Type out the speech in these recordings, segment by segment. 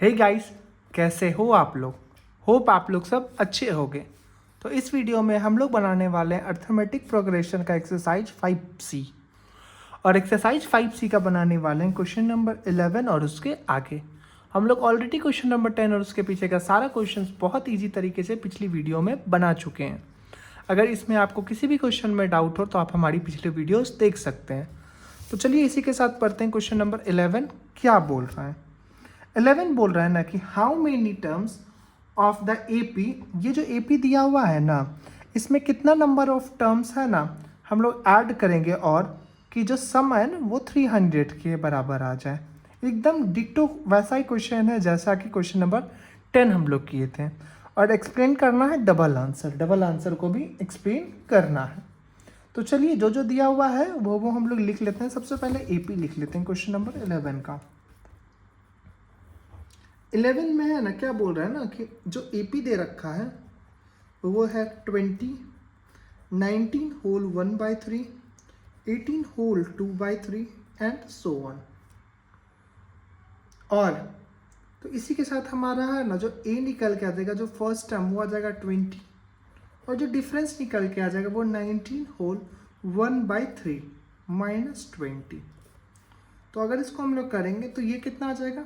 Hey guys, कैसे हो आप लोग। होप आप लोग सब अच्छे होंगे। तो इस वीडियो में हम लोग बनाने वाले हैं अर्थमेटिक प्रोग्रेशन का एक्सरसाइज 5C। और एक्सरसाइज 5C का बनाने वाले हैं क्वेश्चन नंबर 11 और उसके आगे। हम लोग ऑलरेडी क्वेश्चन नंबर 10 और उसके पीछे का सारा क्वेश्चन बहुत ईजी तरीके से पिछली वीडियो में बना चुके हैं। अगर इसमें आपको किसी भी क्वेश्चन में डाउट हो तो आप हमारी पिछली वीडियोस देख सकते हैं। तो चलिए इसी के साथ पढ़ते हैं क्वेश्चन नंबर 11 क्या बोल रहा है। 11 बोल रहा है ना कि how many terms of the AP. ये जो एपी दिया हुआ है ना, इसमें कितना नंबर ऑफ टर्म्स है ना, हम लोग ऐड करेंगे और कि जो सम है ना वो 300 के बराबर आ जाए। एकदम डिक्टो वैसा ही क्वेश्चन है जैसा कि क्वेश्चन नंबर 10 हम लोग किए थे। और एक्सप्लेन करना है डबल आंसर को भी एक्सप्लेन करना है। तो चलिए जो जो दिया हुआ है वो हम लोग लिख लेते हैं। सबसे पहले एपी लिख लेते हैं क्वेश्चन नंबर 11 का। 11 में है ना क्या बोल रहा है ना कि जो एपी दे रखा है वो है 20, 19 whole 1/3, 18 whole 2/3 and so on. और तो इसी के साथ हमारा है ना जो ए निकल के आ जाएगा, जो फर्स्ट टर्म वो आ जाएगा 20 और जो डिफरेंस निकल के आ जाएगा वो 19 होल 1/3 -20। तो अगर इसको हम लोग करेंगे तो ये कितना आ जाएगा,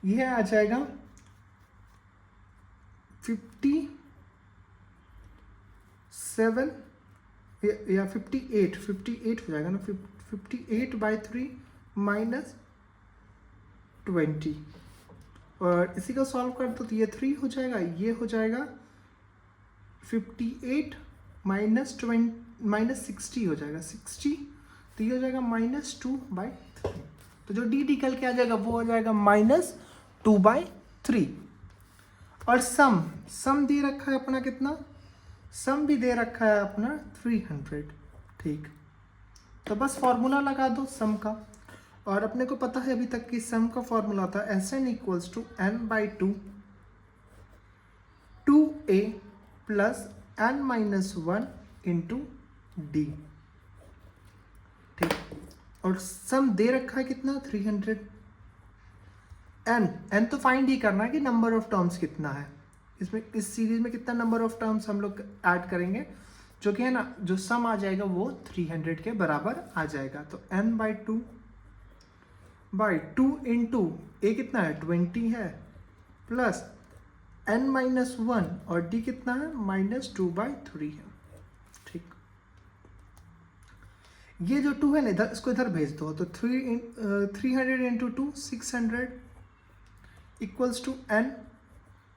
ये आ जाएगा 57 या 58 हो जाएगा ना, 58/3 -20। और इसी को सॉल्व कर दो तो ये 3 हो जाएगा, ये हो जाएगा 58 -60 हो जाएगा 60, तो ये हो जाएगा -2/3। तो जो डी निकल के आ जाएगा वो हो जाएगा -2/3। और सम दे रखा है अपना कितना, सम भी दे रखा है अपना 300। ठीक, तो बस फॉर्मूला लगा दो सम का। और अपने को पता है अभी तक कि सम का फॉर्मूला था Sn = n/2 2a + n-1 × d। ठीक, और सम दे रखा है कितना 300। n तो फाइंड ही करना है कि नंबर ऑफ टर्म्स कितना है इसमें, इस सीरीज में कितना नंबर ऑफ टर्म्स हम लोग ऐड करेंगे, जो कि है ना जो सम आ जाएगा वो 300 के बराबर आ जाएगा। तो n/2 × a कितना है 20 है प्लस n-1 और d कितना है -2/3 है। ठीक, ये जो 2 है ना इधर, इसको इधर भेज दो। तो 300 × 2 600 = n,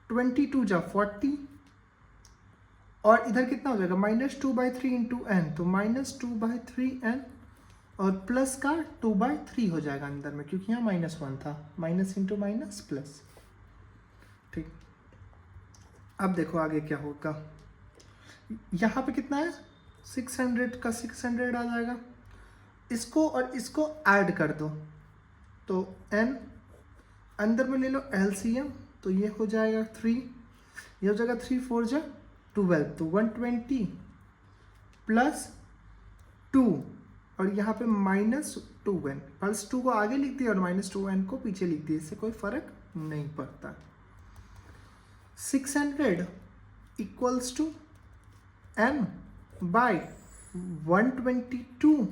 22 जा 40 और इधर कितना हो जाएगा -2/3 × n, तो -2/3n और प्लस का 2/3 हो जाएगा अंदर में, क्योंकि यहाँ -1 था, माइनस इंटू माइनस प्लस। ठीक, अब देखो आगे क्या होगा। यहाँ पे कितना है 600 का 600 आ जाएगा, इसको और इसको ऐड कर दो तो n अंदर में ले लो LCM, तो ये हो जाएगा 3, ये हो जाएगा 3 4 जा 12, तो 120 प्लस 2 और यहाँ पे -2n, +2 को आगे लिख दिया और -2n को पीछे लिख दिया, इससे कोई फर्क नहीं पड़ता। 600 = n by 122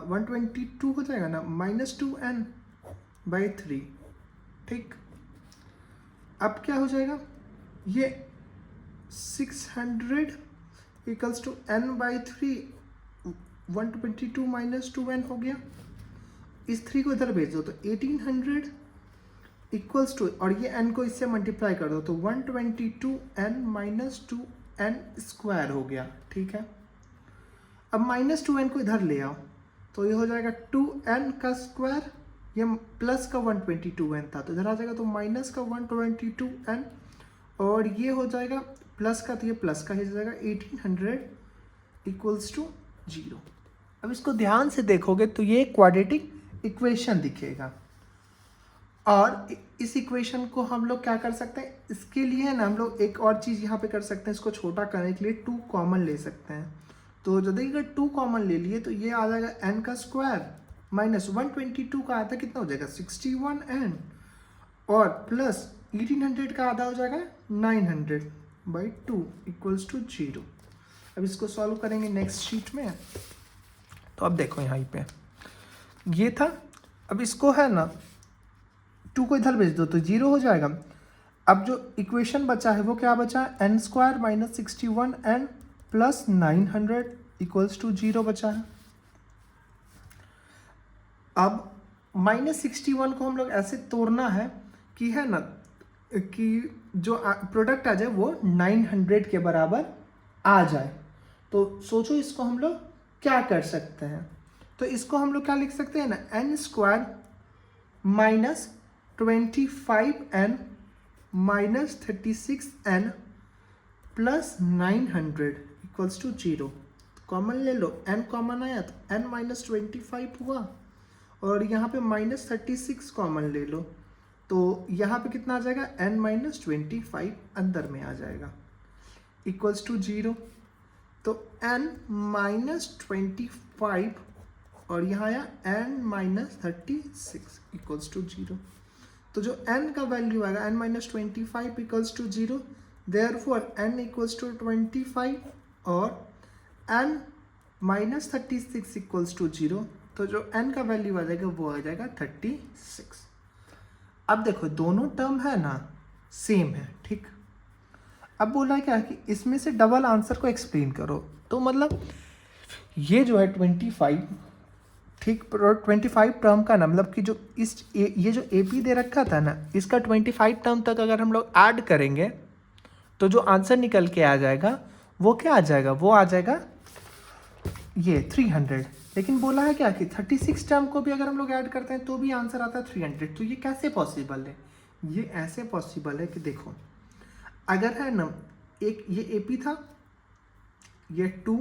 122 हो जाएगा ना -2n/3। ठीक, अब क्या हो जाएगा, ये 600 = n/3, 122 -2n हो गया। इस 3 को इधर भेज दो तो 1800 = और ये n को इससे मल्टीप्लाई कर दो तो 122n - 2n² हो गया। ठीक है, अब -2n को इधर ले आओ तो ये हो जाएगा 2n का स्क्वायर, ये प्लस का 122n था तो इधर आ जाएगा तो माइनस का 122n और ये हो जाएगा प्लस का, तो ये प्लस का ही हो जाएगा 1800 = 0। अब इसको ध्यान से देखोगे तो ये क्वाड्रेटिक इक्वेशन दिखेगा। और इस इक्वेशन को हम लोग क्या कर सकते हैं, इसके लिए है ना हम लोग एक और चीज़ यहाँ पे कर सकते हैं, इसको छोटा करने के लिए 2 कॉमन ले सकते हैं। तो जब देखिएगा 2 कॉमन ले लिए तो ये आ जाएगा n का स्क्वायर माइनस 122 का आधा कितना हो जाएगा 61n, और प्लस 1800 का आधा हो जाएगा 900/2 इक्वल्स टू 0। अब इसको सॉल्व करेंगे नेक्स्ट शीट में। तो अब देखो यहाँ पे ये था, अब इसको है ना 2 को इधर भेज दो तो 0 हो जाएगा। अब जो इक्वेशन बचा है वो क्या बचा, n² minus 61n plus 900 equals to 0 बचा है। अब -61 को हम लोग ऐसे तोड़ना है कि है ना कि जो प्रोडक्ट आ जाए वो 900 के बराबर आ जाए। तो सोचो इसको हम लोग क्या कर सकते हैं। तो इसको हम लोग क्या लिख सकते हैं ना, n² minus 25n minus 36n plus 900 equals to 0। Common ले लो, n कॉमन आया तो n माइनस 25 हुआ, और यहाँ पे माइनस 36 कॉमन ले लो तो यहाँ पे कितना आ जाएगा, n माइनस 25 अंदर में आ जाएगा इक्वल्स टू 0। तो n माइनस 25 और यहाँ आया n माइनस 36 इक्वल्स टू 0। तो जो n का वैल्यू आएगा n minus 25 equals to 0, therefore n equals to 25 और n माइनस 36 इक्वल्स टू 0। तो जो n का वैल्यू आ जाएगा वो आ जाएगा 36। अब देखो दोनों टर्म है ना सेम है, ठीक। अब बोला क्या है कि इसमें से डबल आंसर को एक्सप्लेन करो। तो मतलब ये जो है 25, ठीक, 25 टर्म का ना मतलब कि जो ये जो AP दे रखा था ना, इसका 25 टर्म तक अगर हम लोग ऐड करेंगे तो जो आंसर निकल के आ जाएगा वो क्या आ जाएगा, वो आ जाएगा ये 300। लेकिन बोला है क्या कि 36 टर्म को भी अगर हम लोग ऐड करते हैं तो भी आंसर आता है 300। तो ये कैसे पॉसिबल है, ये ऐसे पॉसिबल है कि देखो अगर है ना एक ये AP था, ये 2,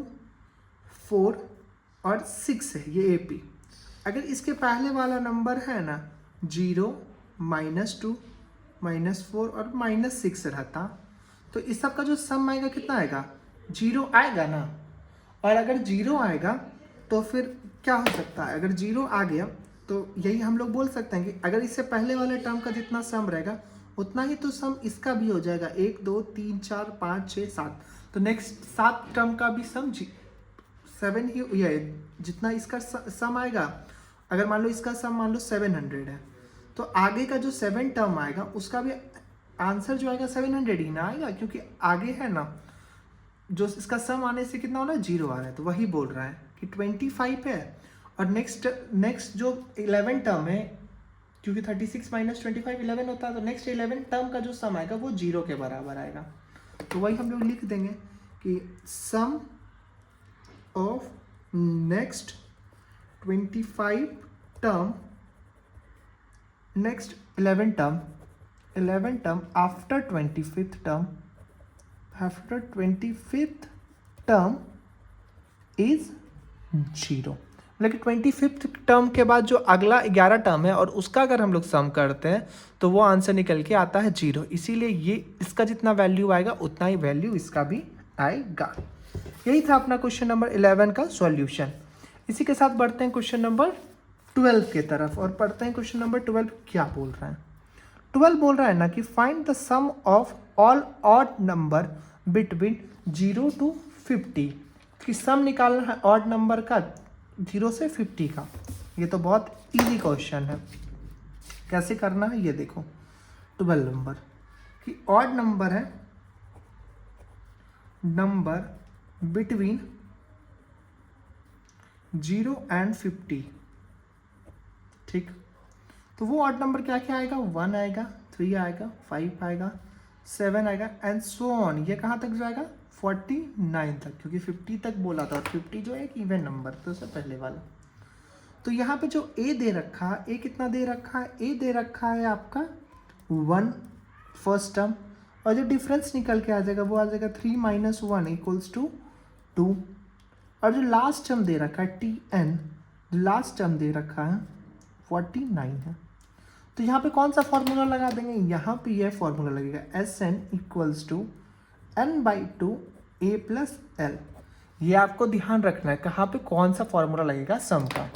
4 और 6 है ये AP। अगर इसके पहले वाला नंबर है ना 0, -2, -4 और -6 रहता तो इस सब का जो सम आएगा कितना आएगा, 0 आएगा ना। और अगर 0 आएगा तो फिर क्या हो सकता है, अगर 0 आ गया तो यही हम लोग बोल सकते हैं कि अगर इससे पहले वाले टर्म का जितना सम रहेगा उतना ही तो सम इसका भी हो जाएगा। 1, 2, 3, 4, 5, 6, 7, तो नेक्स्ट 7 टर्म का भी सम 7 ही, ये जितना इसका सम आएगा। अगर मान लो इसका सम मान लो 700 है तो आगे का जो 7 टर्म आएगा उसका भी आंसर जो आएगा 700 ही ना आएगा, क्योंकि आगे है ना जो इसका सम आने से कितना हो रहा है, 0 आ रहा है। तो वही बोल रहा है कि 25 है और नेक्स्ट जो 11 टर्म है, क्योंकि 36 माइनस 25 11 होता है, तो नेक्स्ट 11 टर्म का जो सम आएगा वो 0 के बराबर आएगा। तो वही हम लोग लिख देंगे कि sum of next 25 term, next 11 term after 25th term is 0। मतलब कि 25th टर्म के बाद जो अगला 11 टर्म है और उसका अगर हम लोग सम करते हैं तो वो आंसर निकल के आता है 0। इसीलिए ये इसका जितना वैल्यू आएगा उतना ही वैल्यू इसका भी आएगा। यही था अपना क्वेश्चन नंबर 11 का सॉल्यूशन। इसी के साथ बढ़ते हैं क्वेश्चन नंबर 12 के तरफ और पढ़ते हैं क्वेश्चन नंबर 12 क्या बोल रहा है। 12 बोल रहा है ना कि find the sum of all odd number between 0 to 50, कि सम निकालना है ऑड नंबर का 0 से 50 का। ये तो बहुत इजी क्वेश्चन है, कैसे करना है ये देखो। 12 नंबर कि ऑड नंबर है, नंबर बिटवीन 0 and 50, ठीक। तो वो ऑड नंबर क्या क्या आएगा, 1 आएगा, 3 आएगा, 5 आएगा, 7 आएगा एंड सो ऑन। ये कहाँ तक जाएगा, 49 तक, क्योंकि 50 तक बोला था और 50 जो है एक इवन नंबर तो उससे पहले वाला। तो यहाँ पे जो ए दे रखा है, ए कितना दे रखा है, ए दे रखा है आपका 1 फर्स्ट टर्म, और जो डिफरेंस निकल के आ जाएगा वो आ जाएगा 3 - 1 इक्वल्स टू 2। और जो लास्ट टर्म दे रखा है tn, लास्ट टर्म दे रखा है 49 है। तो यहाँ पे कौन सा फॉर्मूला लगा देंगे, यहाँ पे यह फॉर्मूला लगेगा Sn equals to n/2 a + l। ये आपको ध्यान रखना है कहाँ पे कौन सा फॉर्मूला लगेगा सम का।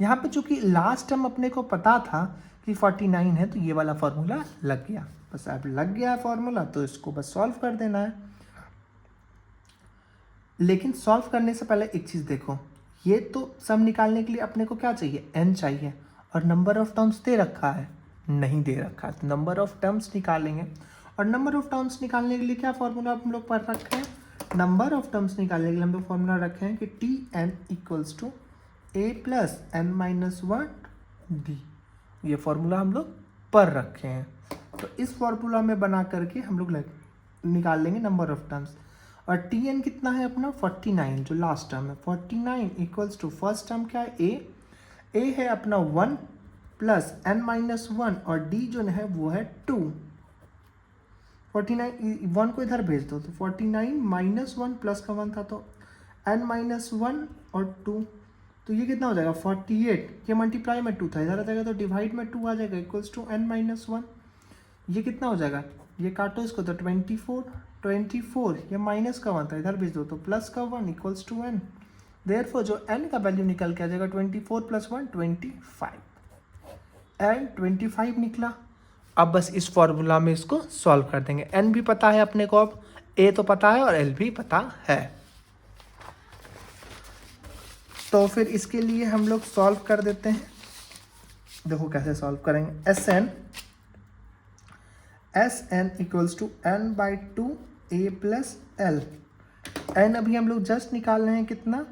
यहाँ पे चूंकि लास्ट टर्म अपने को पता था कि 49 है, तो ये वाला फॉर्मूला लग गया। बस अब लग गया फॉर्मूला, तो इसको बस सॉल्व कर देना है। लेकिन सॉल्व करने से पहले एक चीज़ देखो, ये तो सम निकालने के लिए अपने को क्या चाहिए, n चाहिए, और नंबर ऑफ टर्म्स दे रखा है, नहीं दे रखा है, तो नंबर ऑफ टर्म्स निकालेंगे। और नंबर ऑफ टर्म्स निकालने के लिए क्या फॉर्मूला हम लोग पढ़ रखे हैं, नंबर ऑफ टर्म्स निकालने के लिए हम लोग फॉर्मूला रखे हैं कि Tn equals to a plus n minus 1 d। ये फॉर्मूला हम लोग पढ़ रखे हैं, तो इस फॉर्मूला में बना करके हम लोग निकाल लेंगे नंबर ऑफ टर्म्स। और Tn कितना है अपना 49, जो लास्ट टर्म है 49 इक्वल्स टू फर्स्ट टर्म क्या है a है अपना 1 प्लस n माइनस 1 और d जो है वो है 2। 49 1 को इधर भेज दो, तो 49 माइनस 1 प्लस का 1 था, तो n माइनस 1 और 2, तो ये कितना हो जाएगा 48। ये मल्टीप्लाई में 2 था, इधर आ जाएगा तो डिवाइड में 2 आ जाएगा इक्वल्स टू n माइनस 1। ये कितना हो जाएगा, ये काटो इसको तो 24 ये माइनस का 1 था, इधर भेज दो तो प्लस का 1 इक्वल्स टू n। देयरफॉर जो n का वैल्यू निकल के आ जाएगा 24 प्लस 1 25 एंड 25 निकला। अब बस इस फॉर्मूला में इसको सॉल्व कर देंगे। n भी पता है अपने को, अब a तो पता है और l भी पता है, तो फिर इसके लिए हम लोग सॉल्व कर देते हैं। देखो कैसे सॉल्व करेंगे। Sn equals to n by 2 a plus L. n अभी हम लोग जस्ट निकाल रहे हैं, कितना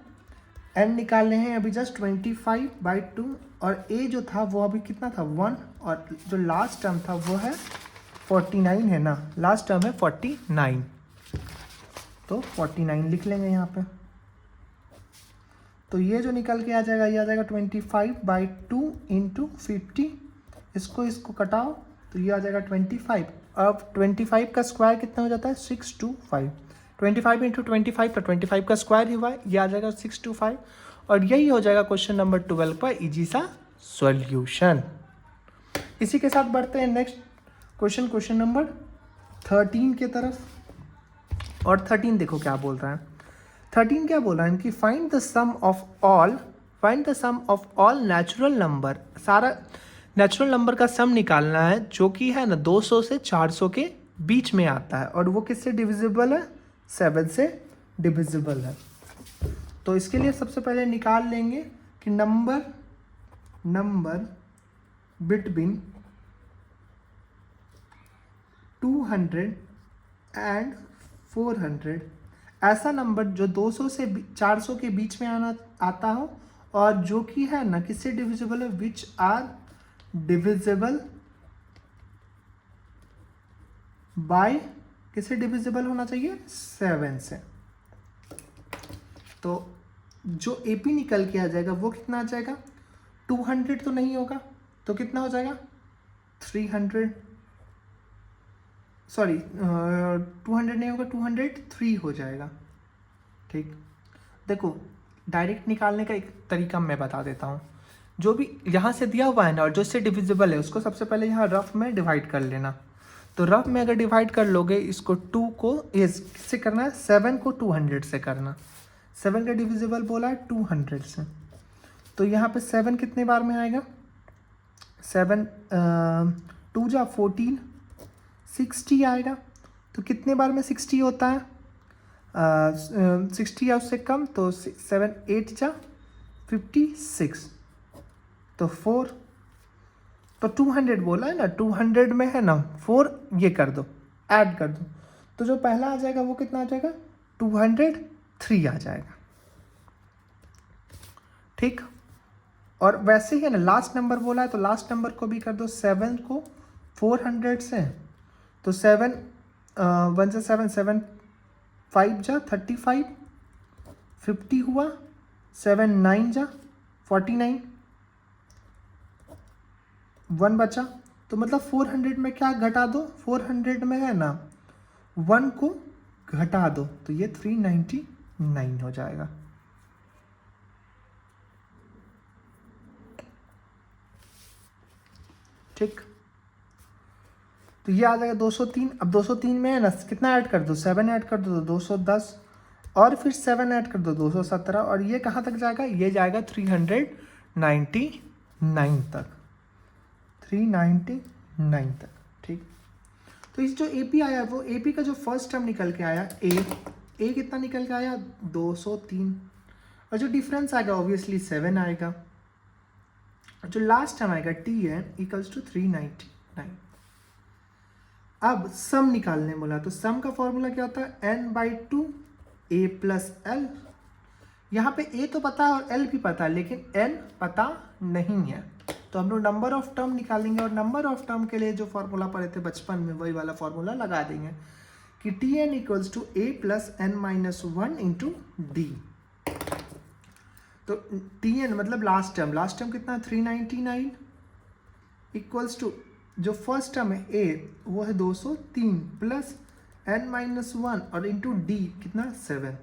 n निकाल रहे हैं अभी जस्ट 25 बाई 2, और a जो था वो अभी कितना था 1, और जो लास्ट टर्म था वो है 49 है ना, लास्ट टर्म है 49, तो 49 लिख लेंगे यहाँ पे। तो ये जो निकल के आ जाएगा, ये आ जाएगा 25 बाई 2 इंटू 50, इसको कटाओ तो ये आ जाएगा 25। अब 25 का स्क्वायर कितना हो जाता है 625, 25 इंटू 25 तो 25 का स्क्वायर ही हुआ है, ये आ जाएगा 625, और यही हो जाएगा क्वेश्चन नंबर 12 का इजी सा सॉल्यूशन। इसी के साथ बढ़ते हैं नेक्स्ट क्वेश्चन नंबर 13 के तरफ। और 13 देखो क्या बोल रहा है, 13 क्या बोल रहा है कि find the sum of all natural number. सारा नेचुरल नंबर का सम निकालना है जो कि है ना 200 से 400 के बीच में आता है, और वो किससे डिविजिबल है, 7 से डिविजिबल है। तो इसके लिए सबसे पहले निकाल लेंगे कि नंबर बिटवीन 200 एंड 400, ऐसा नंबर जो 200 से 400 के बीच में आता हो, और जो कि है ना किससे डिविजिबल है, विच आर डिविजिबल बाय, किससे डिविजिबल होना चाहिए 7 से। तो जो AP निकल के आ जाएगा वो कितना आ जाएगा, 200 तो नहीं होगा, तो कितना हो जाएगा 300, सॉरी 200 नहीं होगा, 203 हो जाएगा। ठीक, देखो डायरेक्ट निकालने का एक तरीका मैं बता देता हूँ। जो भी यहाँ से दिया हुआ है ना और जो इससे डिविजिबल है उसको सबसे पहले यहाँ रफ में डिवाइड कर लेना। तो रफ में अगर डिवाइड कर लोगे इसको 2 को इससे करना है, 7 को 200 से करना। 7 का डिविजिबल बोला है 200 से, तो यहाँ पे 7 कितने बार में आएगा, 7 2 जा 14, 60 आएगा। तो कितने बार में 60 होता है, 60 या उससे कम, तो 7 8 जा 56, तो 4, तो 200 बोला है ना, 200 में है ना 4 ये कर दो, ऐड कर दो, तो जो पहला आ जाएगा वो कितना आ जाएगा 203 आ जाएगा। ठीक, और वैसे ही है ना लास्ट नंबर बोला है तो लास्ट नंबर को भी कर दो, 7 को 400 से, तो 7 1 से 7 7 5 जा 35, 50 हुआ, 7 9 जा 49, 1 बचा। तो मतलब 400 में क्या घटा दो, 400 में है ना 1 को घटा दो, तो ये 399 हो जाएगा। ठीक, तो ये आ जाएगा 203। अब 203 में है ना कितना ऐड कर दो, 7 ऐड कर दो तो 210, और फिर 7 ऐड कर दो 217, और ये कहाँ तक जाएगा, ये जाएगा 399 399 तक, 399 तक। ठीक, तो इस जो AP आया वो AP का जो फर्स्ट टर्म निकल के आया A कितना निकल के आया 203, और जो डिफरेंस आएगा ऑब्वियसली 7 आएगा, और जो लास्ट टर्म आएगा TN इक्वल्स टू 399। अब सम निकालने बोला, तो सम का फॉर्मूला क्या होता है n/2 A प्लस L। यहाँ पे A तो पता है और L भी पता है, लेकिन N पता नहीं है, तो हम लोग नंबर ऑफ टर्म निकालेंगे, और नंबर ऑफ टर्म के लिए जो फॉर्मूला पढ़े थे बचपन में वही वाला फॉर्मूला लगा देंगे कि TN equals to A plus n-1 into D। तो TN मतलब लास्ट टर्म कितना 399 इक्वल्स टू जो फर्स्ट टर्म है A वो है 203 प्लस n-1 और इंटू D कितना 7।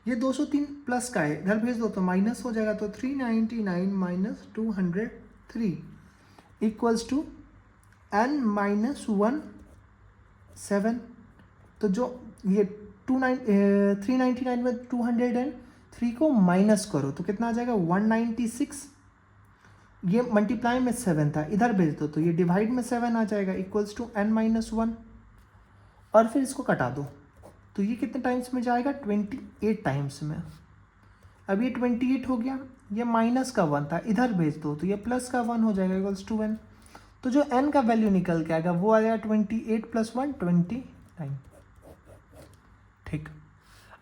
ये 203 प्लस का है, इधर भेज दो तो माइनस हो जाएगा, तो 399 माइनस 203 इक्वल्स टू n-1 7। तो जो ये 399 में 203 को माइनस करो तो कितना आ जाएगा 196। ये मल्टीप्लाई में 7 था, इधर भेज दो तो ये डिवाइड में 7 आ जाएगा इक्वल्स टू n-1, और फिर इसको कटा दो तो ये कितने टाइम्स में जाएगा 28 टाइम्स में। अब ये 28 हो गया, ये माइनस का 1 था, इधर भेज दो तो ये प्लस का 1 हो जाएगा इक्वल्स टू n। तो जो n का वैल्यू निकल के आएगा वो आ जाएगा 28 प्लस 1 29। ठीक,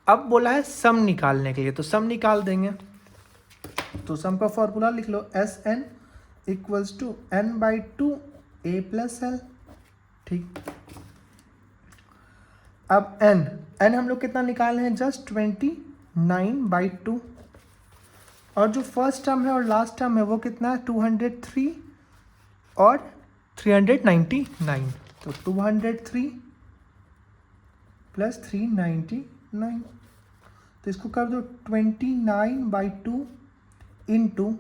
अब बोला है सम निकालने के लिए, तो सम निकाल देंगे। तो सम का फॉर्मूला लिख लो Sn equals to n/2 A plus L। ठीक, अब n हम लोग कितना निकाले हैं जस्ट 29/2, और जो फर्स्ट टर्म है और लास्ट टर्म है वो कितना है 203 और 399, तो 203 प्लस 399, तो इसको कर दो 29/2 इंटू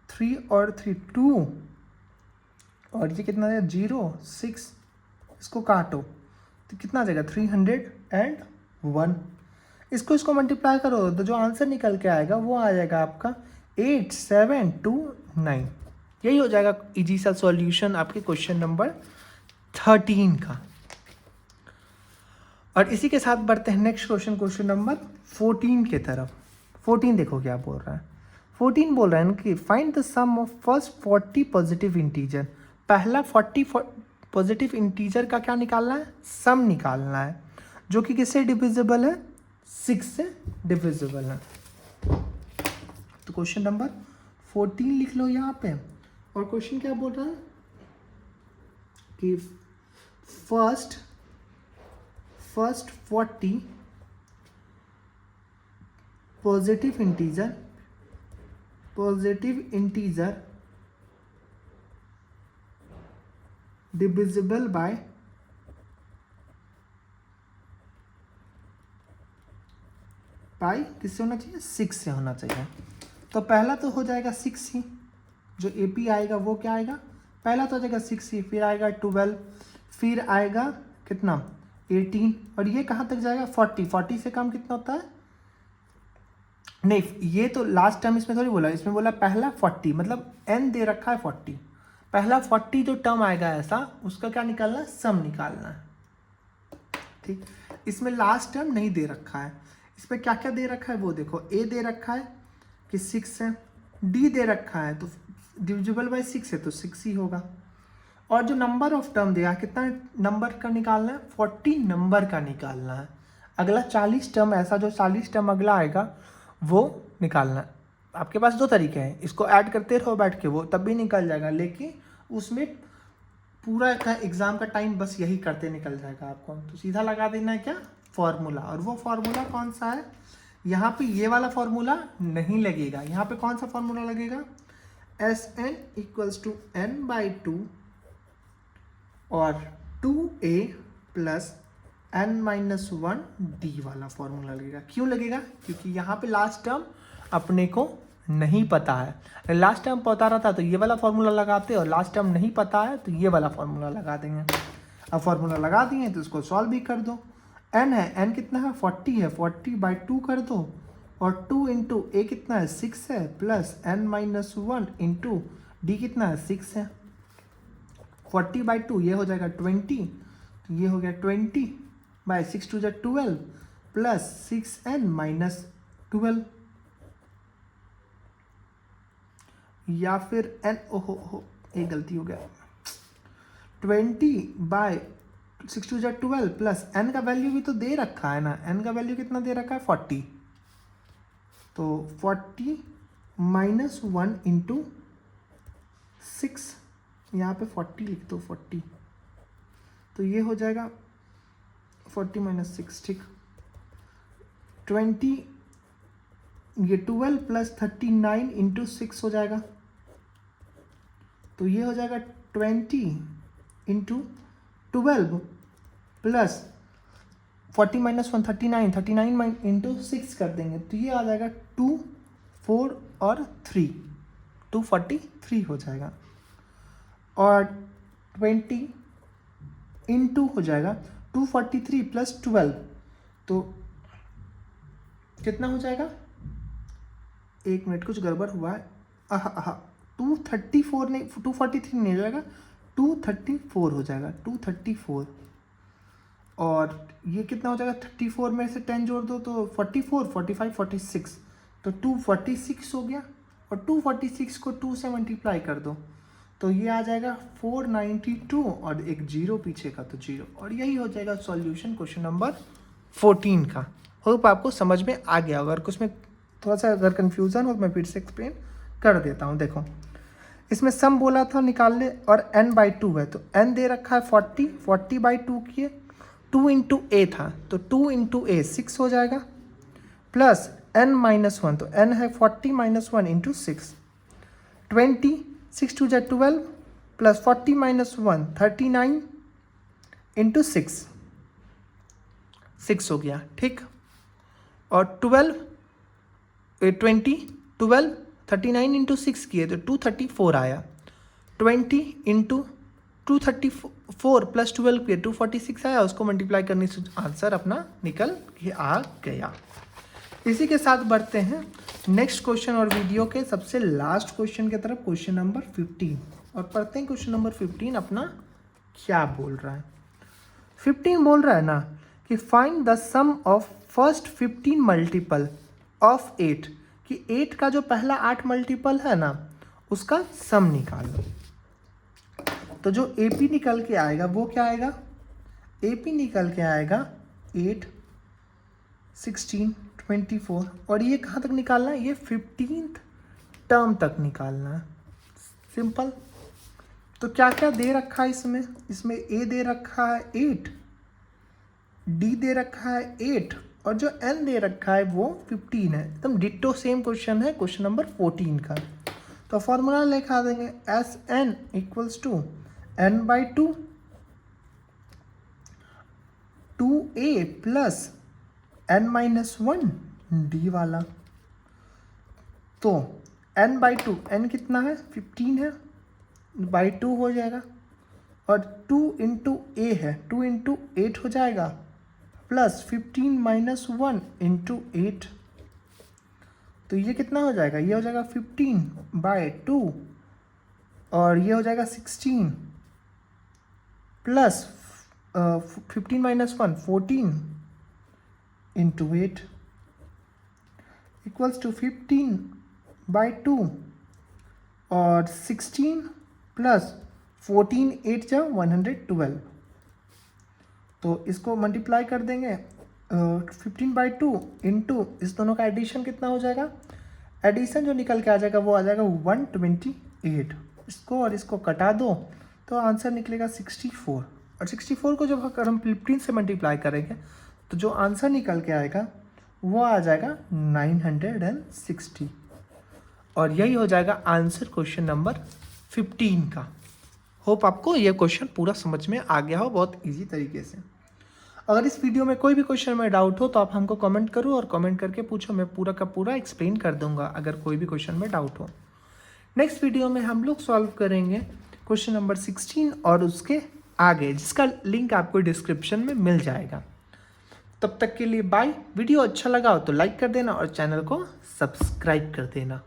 3 और 3 2, और ये कितना है 0 6, इसको काटो तो कितना आ जाएगा 301। इसको मल्टीप्लाई करो तो जो आंसर निकल के आएगा वो आ जाएगा आपका 8729। यही हो जाएगा इजी सा सॉल्यूशन आपके क्वेश्चन नंबर 13 का। और इसी के साथ बढ़ते हैं नेक्स्ट क्वेश्चन नंबर 14 के तरफ। 14 देखो क्या बोल रहा है। 14 बोल रहा है कि find the sum of first 40 positive integer. पहला 40 पॉजिटिव इंटीजर का क्या निकालना है, सम निकालना है, जो कि किससे डिविजिबल है 6 से डिविजिबल है। तो क्वेश्चन नंबर 14 लिख लो यहाँ पे, और क्वेश्चन क्या बोल रहा है कि first 40 positive integer divisible by किससे होना चाहिए 6 से होना चाहिए। तो पहला तो हो जाएगा 6 ही, जो AP आएगा वो क्या आएगा, पहला तो हो जाएगा 6 ही, फिर आएगा 12, फिर आएगा कितना 18, और ये कहाँ तक जाएगा 40 से कम कितना होता है, नहीं ये तो लास्ट टाइम इसमें थोड़ी बोला, इसमें बोला पहला 40 मतलब n दे रखा है 40, पहला 40 जो टर्म आएगा ऐसा उसका क्या निकालना है, सम निकालना है। ठीक, इसमें लास्ट टर्म नहीं दे रखा है, इसमें क्या क्या दे रखा है वो देखो, A दे रखा है कि 6 है, D दे रखा है तो डिविजिबल बाय 6 है तो 6 ही होगा, और जो नंबर ऑफ टर्म दिया कितना नंबर का निकालना है 40 नंबर का निकालना है। अगला 40 टर्म ऐसा जो 40 टर्म अगला आएगा वो निकालना है। आपके पास दो तरीके हैं, इसको ऐड करते रहो बैठ के वो तब भी निकल जाएगा, लेकिन उसमें पूरा का एग्ज़ाम का टाइम बस यही करते निकल जाएगा आपको। तो सीधा लगा देना है क्या फॉर्मूला, और वो फॉर्मूला कौन सा है, यहाँ पे ये वाला फॉर्मूला नहीं लगेगा, यहाँ पे कौन सा फॉर्मूला लगेगा Sn इक्वल्स टू n/2 और 2A प्लस n-1 D वाला फॉर्मूला लगेगा। क्यों लगेगा, क्योंकि यहाँ पे लास्ट टर्म अपने को नहीं पता है। लास्ट टर्म पता रहता तो ये वाला फॉर्मूला लगाते, और लास्ट टर्म नहीं पता है तो ये वाला फॉर्मूला लगा देंगे। अब फॉर्मूला लगा दिए तो इसको सॉल्व भी कर दो। n है, n कितना है 40 है, 40/2 कर दो और 2 इंटू ए कितना है 6 है प्लस n-1 इंटू डी कितना है 6 है। 40/2 ये हो जाएगा 20, तो ये हो गया 20/6 2 12 प्लस 6n-12 या फिर n ओहो एक गलती हो गया 20/6 2 12 प्लस n का वैल्यू भी तो दे रखा है ना, n का वैल्यू कितना दे रखा है 40, तो 40-1 इंटू 6 यहाँ पे 40 लिख दो 40, तो ये हो जाएगा 40-6 ठीक। 20 ये 12 प्लस 39 इंटू 6 हो जाएगा, तो ये हो जाएगा 20 इंटू 12 प्लस 40-1 39 इंटू 6 कर देंगे, तो ये आ जाएगा 2 4 और 3 243 हो जाएगा। और 20 इंटू हो जाएगा 243 प्लस 12, तो कितना हो जाएगा, एक मिनट कुछ गड़बड़ हुआ है, 234 नहीं 243 नहीं हो जाएगा 234 हो जाएगा 234, और ये कितना हो जाएगा 34 में से 10 जोड़ दो तो 44 45 46, तो 246 हो गया, और 246 को 2 से मल्टीप्लाई कर दो तो ये आ जाएगा 492 और एक जीरो पीछे का तो जीरो, और यही हो जाएगा सॉल्यूशन क्वेश्चन नंबर 14 का। होप आपको समझ में आ गया, अगर कुछ में थोड़ा सा अगर कन्फ्यूज़न हो तो मैं फिर से एक्सप्लेन कर देता हूँ। देखो इसमें सम बोला था निकालने और n/2 है, तो n दे रखा है 40/2 किए 2 इंटू ए था, तो 2 इंटू ए 6 हो जाएगा प्लस n-1, तो n है 40-1 इंटू 6 20 6 2 12 प्लस 40-1 39 इंटू 6 हो गया ठीक। और 12 39 इंटू 6 किए तो 234 आया, 20 इंटू 234 प्लस 12 किए 246 आया, उसको मल्टीप्लाई करने से आंसर अपना निकल के आ गया। इसी के साथ बढ़ते हैं नेक्स्ट क्वेश्चन और वीडियो के सबसे लास्ट क्वेश्चन की तरफ, क्वेश्चन नंबर 15, और पढ़ते हैं क्वेश्चन नंबर 15 अपना क्या बोल रहा है। 15 बोल रहा है ना कि find the sum of first 15 multiple of 8, कि 8 का जो पहला 8 मल्टीपल है ना उसका सम निकालो। तो जो AP निकल के आएगा वो क्या आएगा, AP निकल के आएगा 8 16 24, और ये कहाँ तक निकालना है, ये 15th टर्म तक निकालना है, सिंपल। तो क्या क्या दे रखा है इसमें, इसमें A दे रखा है 8, D दे रखा है 8, और जो N दे रखा है वो 15 है, एकदम डिट्टो सेम क्वेश्चन है क्वेश्चन नंबर 14 का। तो फॉर्मूला लिखा देंगे Sn equals to n/2 2a plus n-1 D वाला, तो n/2 n कितना है 15 है बाई 2 हो जाएगा, और 2 इंटू ए है 2 इंटू 8 हो जाएगा प्लस 15-1 इंटू 8, तो ये कितना हो जाएगा, ये हो जाएगा 15/2, और ये हो जाएगा 16 प्लस 15-1 14 इंटू 8 इक्वल्स टू 15/2 और 16 प्लस 14 8 जा 112, तो इसको मल्टीप्लाई कर देंगे 15/2 इंटू इस दोनों का एडिशन कितना हो जाएगा, एडिशन जो निकल के आ जाएगा वो आ जाएगा 128, इसको और इसको कटा दो तो आंसर निकलेगा 64, और 64 को जब अगर हम 15 से मल्टीप्लाई करेंगे तो जो आंसर निकल के आएगा वो आ जाएगा 960, और यही हो जाएगा आंसर क्वेश्चन नंबर 15 का। होप आपको ये क्वेश्चन पूरा समझ में आ गया हो बहुत इजी तरीके से। अगर इस वीडियो में कोई भी क्वेश्चन में डाउट हो तो आप हमको कमेंट करो, और कमेंट करके पूछो, मैं पूरा का पूरा एक्सप्लेन कर दूंगा अगर कोई भी क्वेश्चन में डाउट हो। नेक्स्ट वीडियो में हम लोग सॉल्व करेंगे क्वेश्चन नंबर 16 और उसके आगे, जिसका लिंक आपको डिस्क्रिप्शन में मिल जाएगा। तब तक के लिए बाय। वीडियो अच्छा लगा हो तो लाइक कर देना और चैनल को सब्सक्राइब कर देना।